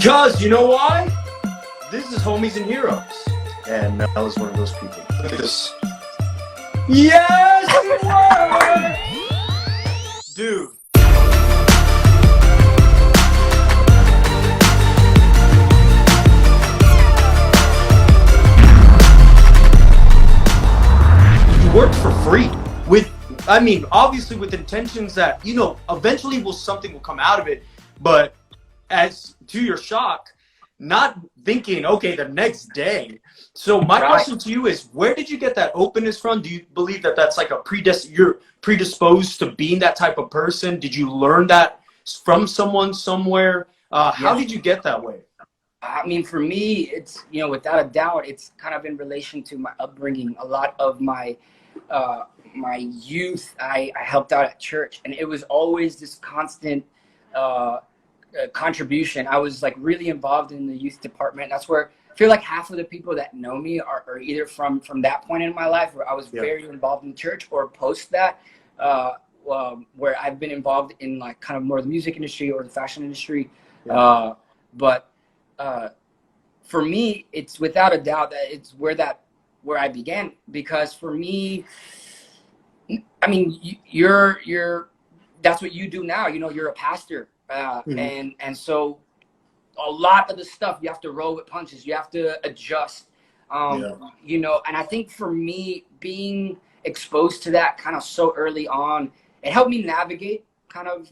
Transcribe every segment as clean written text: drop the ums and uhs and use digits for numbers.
Because, you know why? This is Homies and Heroes. And Mel is one of those people. Look at this. Yes, it worked! Dude. You worked for free. Obviously with intentions that, eventually something will come out of it. But as to your shock, not thinking, okay, the next day. So my question to you is, where did you get that openness from? Do you believe that that's like you're predisposed to being that type of person? Did you learn that from someone somewhere? How did you get that way? I mean, for me, it's, without a doubt, it's kind of in relation to my upbringing. A lot of my youth, I helped out at church, and it was always this constant contribution. I was like really involved in the youth department. That's where I feel like half of the people that know me are either from that point in my life where I was very involved in church, or post that, where I've been involved in like kind of more the music industry or the fashion industry. But for me, it's without a doubt that it's where I began, because for me, I mean, you're that's what you do now. You're a pastor, and so a lot of the stuff you have to roll with punches. You have to adjust, and I think for me, being exposed to that kind of so early on, it helped me navigate kind of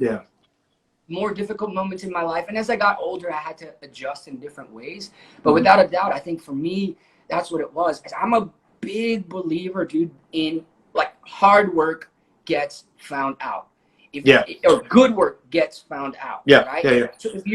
more difficult moments in my life. And as I got older, I had to adjust in different ways. But without a doubt, I think for me, that's what it was. I'm a big believer, dude, in like hard work gets found out. Or good work gets found out. Right? So if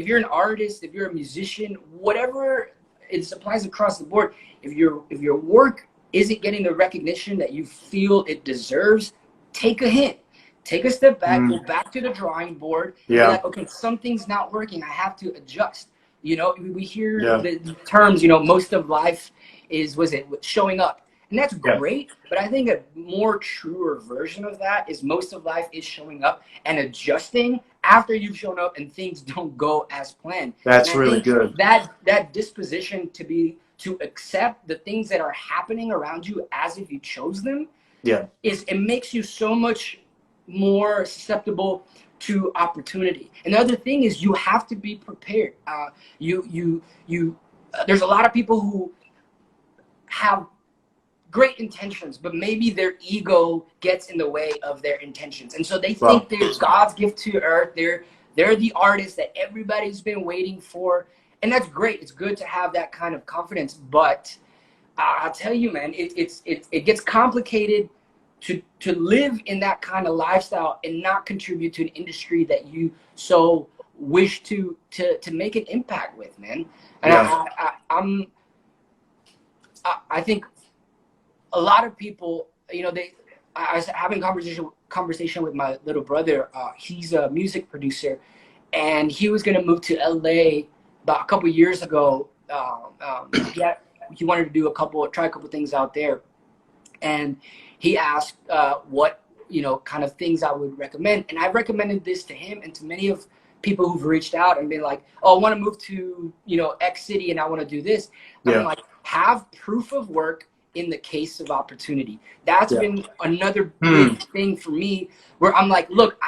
you're an artist, if you're a musician, whatever, it applies across the board. If your work isn't getting the recognition that you feel it deserves, take a hint. Take a step back, go back to the drawing board, and be like, okay, something's not working. I have to adjust. We hear the terms, most of life is, showing up. And that's great, but I think a more truer version of that is most of life is showing up and adjusting after you've shown up and things don't go as planned. That's really good. That disposition to accept the things that are happening around you as if you chose them, it makes you so much more susceptible to opportunity. And the other thing is you have to be prepared. There's a lot of people who have great intentions, but maybe their ego gets in the way of their intentions. And so they think they're God's gift to earth. They're the artist that everybody's been waiting for. And that's great. It's good to have that kind of confidence. But I'll tell you, man, it gets complicated to live in that kind of lifestyle and not contribute to an industry that you so wish to make an impact with, man. And I think a lot of people, I was having conversation with my little brother. He's a music producer, and he was gonna move to LA about a couple years ago. He wanted to try a couple things out there, and he asked what kind of things I would recommend, and I've recommended this to him and to many of people who've reached out and been like, "Oh, I want to move to X city and I want to do this." I'm like, have proof of work in the case of opportunity. That's been another big thing for me, where I'm like, look,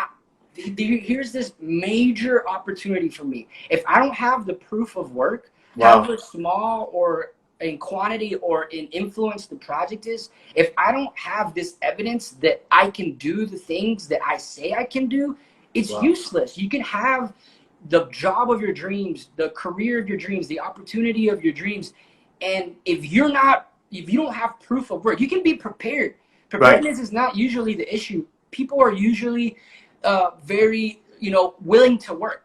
here's this major opportunity for me. If I don't have the proof of work, however small or in quantity or in influence the project is, if I don't have this evidence that I can do the things that I say I can do, it's useless. You can have the job of your dreams, the career of your dreams, the opportunity of your dreams, and if you don't have proof of work, you can be prepared. Preparedness is not usually the issue. People are usually very, willing to work.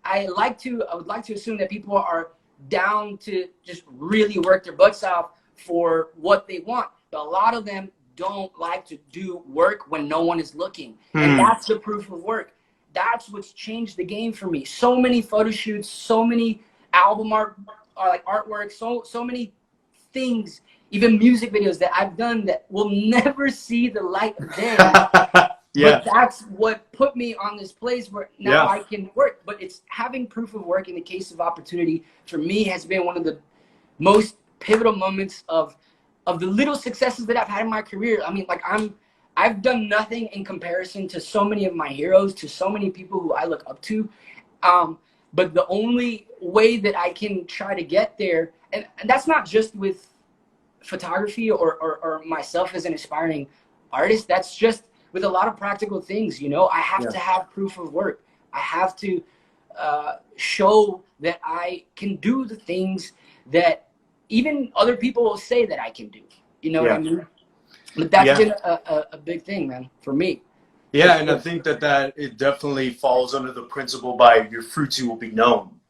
I would like to assume that people are down to just really work their butts off for what they want. But a lot of them don't like to do work when no one is looking. And that's the proof of work. That's what's changed the game for me. So many photo shoots, so many album art, like artwork, so many things, even music videos that I've done that will never see the light of day Yeah. But that's what put me on this place where now I can work. But it's having proof of work in the case of opportunity for me has been one of the most pivotal moments of the little successes that I've had in my career. I mean, like I've done nothing in comparison to so many of my heroes, to so many people who I look up to. But the only way that I can try to get there, and that's not just with photography or myself as an aspiring artist, that's just with a lot of practical things. You know, I have to have proof of work. I have to show that I can do the things that even other people will say that I can do. You know what I mean? But that's been a big thing, man, for me. Yeah, and I think that it definitely falls under the principle by your fruits you will be known.